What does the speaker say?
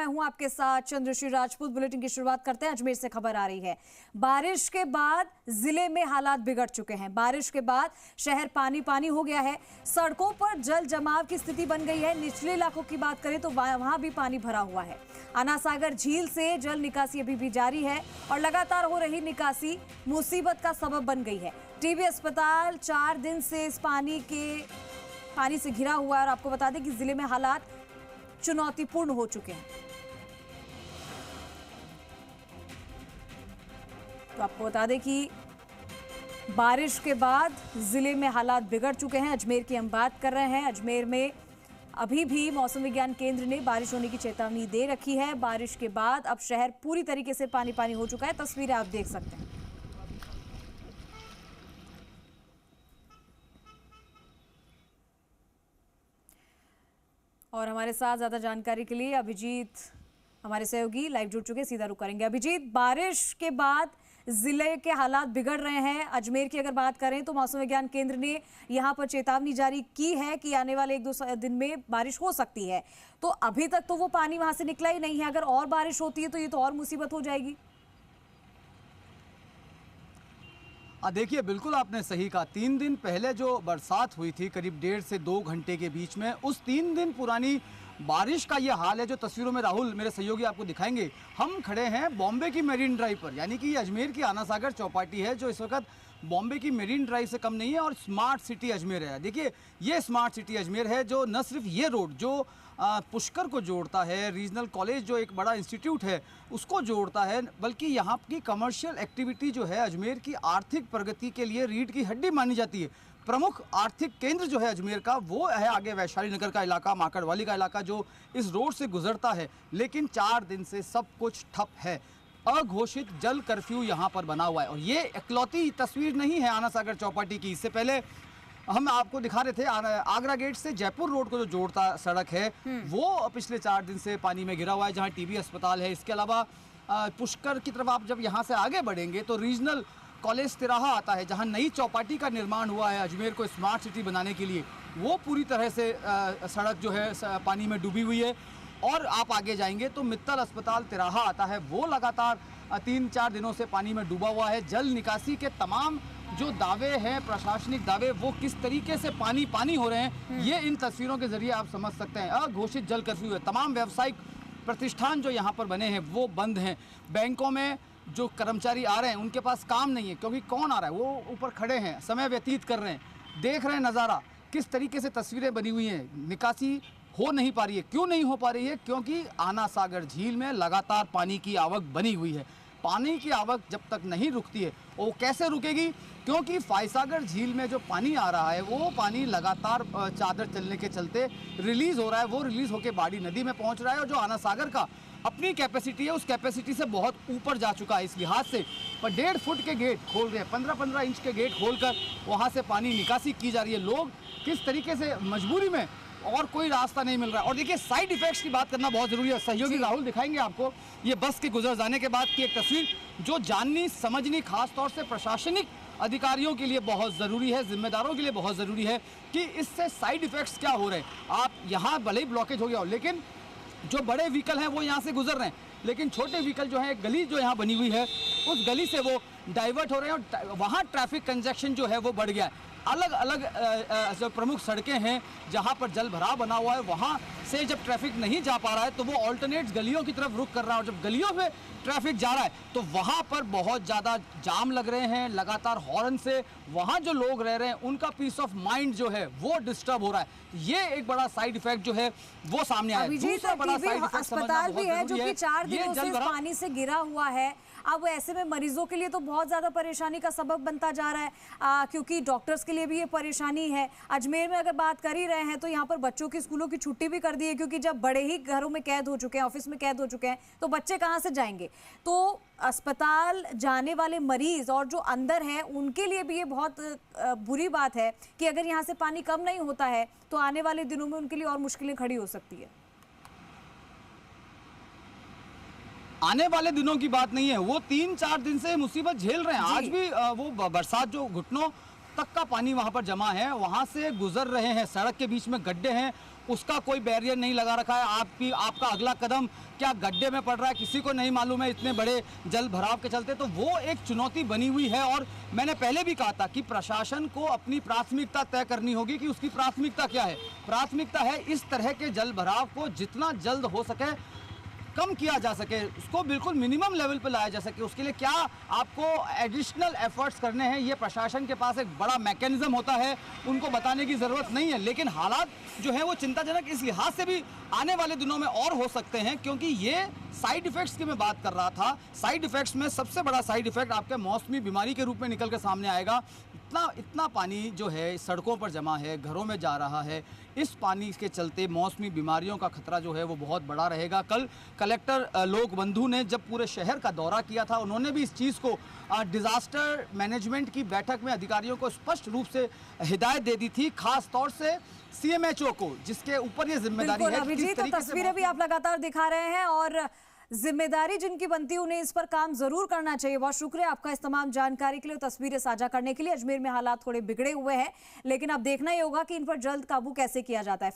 मैं हूं आपके साथ चंद्रश्री राजपूत। बुलेटिन की शुरुआत करते हैं। अजमेर से खबर आ रही है, बारिश के बाद जिले में हालात बिगड़ चुके हैं। बारिश के बाद शहर पानी पानी हो गया है। सड़कों पर जल जमाव की स्थिति बन गई है। निचले इलाकों की बात करें तो वहां भी पानी भरा हुआ है। आना सागर झील से जल निकासी अभी भी जारी है और लगातार हो रही निकासी मुसीबत का सबब बन गई है। टीबी अस्पताल 4 दिन से इस पानी से घिरा हुआ है और आपको बता दें कि जिले में हालात चुनौतीपूर्ण हो चुके हैं। तो आपको बता दें कि बारिश के बाद जिले में हालात बिगड़ चुके हैं। अजमेर की हम बात कर रहे हैं। अजमेर में अभी भी मौसम विज्ञान केंद्र ने बारिश होने की चेतावनी दे रखी है। बारिश के बाद अब शहर पूरी तरीके से पानी पानी हो चुका है। तस्वीरें आप देख सकते हैं। और हमारे साथ ज्यादा जानकारी के लिए अभिजीत हमारे सहयोगी लाइव जुड़ चुके, सीधा रुक करेंगे। अभिजीत, बारिश के बाद जिले के हालात बिगड़ रहे हैं। अजमेर की अगर बात करें तो मौसम विज्ञान केंद्र ने यहां पर चेतावनी जारी की है कि आने वाले 1-2 दिन में बारिश हो सकती है। तो अभी तक तो वो पानी वहां से निकला ही नहीं है। अगर और बारिश होती है तो ये तो और मुसीबत हो जाएगी। देखिए, बिल्कुल आपने सही कहा। 3 दिन पहले जो बरसात हुई थी करीब 1.5 से 2 घंटे के बीच में, उस 3 दिन पुरानी बारिश का ये हाल है जो तस्वीरों में राहुल मेरे सहयोगी आपको दिखाएंगे। हम खड़े हैं बॉम्बे की मेरीन ड्राइव पर, यानी कि अजमेर की आना सागर चौपाटी है जो इस वक्त बॉम्बे की मेरीन ड्राइव से कम नहीं है और स्मार्ट सिटी अजमेर है। देखिए, ये स्मार्ट सिटी अजमेर है जो न सिर्फ ये रोड जो पुष्कर को जोड़ता है, रीजनल कॉलेज जो एक बड़ा इंस्टीट्यूट है उसको जोड़ता है, बल्कि यहाँ की कमर्शियल एक्टिविटी जो है अजमेर की आर्थिक प्रगति के लिए रीढ़ की हड्डी मानी जाती है। प्रमुख आर्थिक केंद्र जो है अजमेर का वो है आगे वैशाली नगर का इलाका, माकड़वाली का इलाका जो इस रोड से गुजरता है। लेकिन 4 दिन से सब कुछ ठप है। अघोषित जल कर्फ्यू यहाँ पर बना हुआ है और ये इकलौती तस्वीर नहीं है आना सागर चौपाटी की। इससे पहले हम आपको दिखा रहे थे आगरा गेट से जयपुर रोड को जो जोड़ता सड़क है वो पिछले 4 दिन से पानी में घिरा हुआ है, जहाँ टीबी अस्पताल है। इसके अलावा पुष्कर की तरफ आप जब यहाँ से आगे बढ़ेंगे तो रीजनल कॉलेज तिराहा आता है, जहाँ नई चौपाटी का निर्माण हुआ है अजमेर को स्मार्ट सिटी बनाने के लिए। वो पूरी तरह से सड़क जो है पानी में डूबी हुई है। और आप आगे जाएंगे तो मित्तल अस्पताल तिराहा आता है, वो लगातार 3-4 दिनों से पानी में डूबा हुआ है। जल निकासी के तमाम जो दावे हैं, प्रशासनिक दावे, वो किस तरीके से पानी पानी हो रहे हैं ये इन तस्वीरों के जरिए आप समझ सकते हैं। अघोषित जल कर्फ्यू है। तमाम व्यावसायिक प्रतिष्ठान जो यहाँ पर बने हैं वो बंद हैं। बैंकों में जो कर्मचारी आ रहे हैं उनके पास काम नहीं है, क्योंकि कौन आ रहा है, वो ऊपर खड़े हैं, समय व्यतीत कर रहे हैं, देख रहे हैं नज़ारा किस तरीके से तस्वीरें बनी हुई हैं। निकासी हो नहीं पा रही है। क्यों नहीं हो पा रही है? क्योंकि आना सागर झील में लगातार पानी की आवक बनी हुई है। पानी की आवक जब तक नहीं रुकती है, वो कैसे रुकेगी? क्योंकि फायसागर झील में जो पानी आ रहा है वो पानी लगातार चादर चलने के चलते रिलीज हो रहा है। वो रिलीज होकर बाड़ी नदी में पहुंच रहा है और जो आना सागर का अपनी कैपेसिटी है उस कैपेसिटी से बहुत ऊपर जा चुका है। इस लिहाज से पर 1.5 फुट के गेट खोल रहे हैं, 15-15 इंच के गेट खोलकर वहाँ से पानी निकासी की जा रही है। लोग किस तरीके से मजबूरी में, और कोई रास्ता नहीं मिल रहा है। और देखिए, साइड इफेक्ट्स की बात करना बहुत जरूरी है। सहयोगी राहुल दिखाएंगे आपको ये बस के गुजर जाने के बाद की एक तस्वीर जो जाननी समझनी खास तौर से प्रशासनिक अधिकारियों के लिए बहुत ज़रूरी है, जिम्मेदारों के लिए बहुत ज़रूरी है कि इससे साइड इफेक्ट्स क्या हो रहे हैं। आप यहाँ भले ही ब्लॉकेज हो गया हो, लेकिन जो बड़े व्हीकल हैं वो यहाँ से गुजर रहे हैं, लेकिन छोटे व्हीकल जो है, गली जो यहाँ बनी हुई है उस गली से वो डाइवर्ट हो रहे हैं और वहाँ ट्रैफिक कंजेक्शन जो है वो बढ़ गया है। अलग अलग जो प्रमुख सड़कें हैं जहां पर जल भराव बना हुआ है, वहां से जब ट्रैफिक नहीं जा पा रहा है तो वो ऑल्टरनेट गलियों की तरफ रुख कर रहा है। और जब गलियों में ट्रैफिक जा रहा है तो वहां पर बहुत ज़्यादा जाम लग रहे हैं। लगातार हॉर्न से वहां जो लोग रह रहे हैं उनका पीस ऑफ माइंड जो है वो डिस्टर्ब हो रहा है। ये एक बड़ा साइड इफेक्ट जो है वो सामने आया है। दूसरा बड़ा साइड इफेक्ट अस्पताल भी है जो कि 4 दिनों से पानी से घिरा हुआ है। अब ऐसे में मरीजों के लिए तो बहुत ज़्यादा परेशानी का सबब बनता जा रहा है, क्योंकि डॉक्टर्स के लिए भी ये परेशानी है। अजमेर में अगर बात कर ही रहे हैं तो यहाँ पर बच्चों की स्कूलों की छुट्टी भी कर दी है, क्योंकि जब बड़े ही घरों में कैद हो चुके हैं, ऑफिस में कैद हो चुके हैं, तो बच्चे कहाँ से जाएंगे? तो अस्पताल जाने वाले मरीज और जो अंदर हैं उनके लिए भी ये बहुत बुरी बात है कि अगर यहाँ से पानी कम नहीं होता है तो आने वाले दिनों में उनके लिए और मुश्किलें खड़ी हो सकती है। आने वाले दिनों की बात नहीं है, वो 3-4 दिन से मुसीबत झेल रहे हैं। आज भी वो बरसात जो घुटनों तक का पानी वहां पर जमा है, वहां से गुजर रहे हैं। सड़क के बीच में गड्ढे हैं उसका कोई बैरियर नहीं लगा रखा है। आपका अगला कदम क्या गड्ढे में पड़ रहा है किसी को नहीं मालूम है, इतने बड़े जल भराव के चलते। तो वो एक चुनौती बनी हुई है और मैंने पहले भी कहा था कि प्रशासन को अपनी प्राथमिकता तय करनी होगी कि उसकी प्राथमिकता क्या है। प्राथमिकता है इस तरह के जल भराव को जितना जल्द हो सके कम किया जा सके, उसको बिल्कुल मिनिमम लेवल पे लाया जा सके। उसके लिए क्या आपको एडिशनल एफर्ट्स करने हैं, ये प्रशासन के पास एक बड़ा मैकेनिज्म होता है, उनको बताने की ज़रूरत नहीं है। लेकिन हालात जो है वो चिंताजनक इस लिहाज से भी आने वाले दिनों में और हो सकते हैं क्योंकि ये साइड इफ़ेक्ट्स की मैं बात कर रहा था। साइड इफ़ेक्ट्स में सबसे बड़ा साइड इफ़ेक्ट आपके मौसमी बीमारी के रूप में निकल कर सामने आएगा। इतना पानी जो है सड़कों पर जमा है, घरों में जा रहा है, इस पानी के चलते मौसमी बीमारियों का खतरा जो है वो बहुत बड़ा रहेगा। कल कलेक्टर लोक बंधु ने जब पूरे शहर का दौरा किया था, उन्होंने भी इस चीज़ को डिज़ास्टर मैनेजमेंट की बैठक में अधिकारियों को स्पष्ट रूप से हिदायत दे दी थी, खास तौर से सीएमएचओ को, जिसके ऊपर ये जिम्मेदारी है। अभिजीत, तो तस्वीरें भी आप लगातार दिखा रहे हैं और जिम्मेदारी जिनकी बनती है उन्हें इस पर काम जरूर करना चाहिए। बहुत शुक्रिया आपका इस तमाम जानकारी के लिए, तस्वीरें साझा करने के लिए। अजमेर में हालात थोड़े बिगड़े हुए हैं, लेकिन अब देखना ही होगा कि इन पर जल्द काबू कैसे किया जाता है।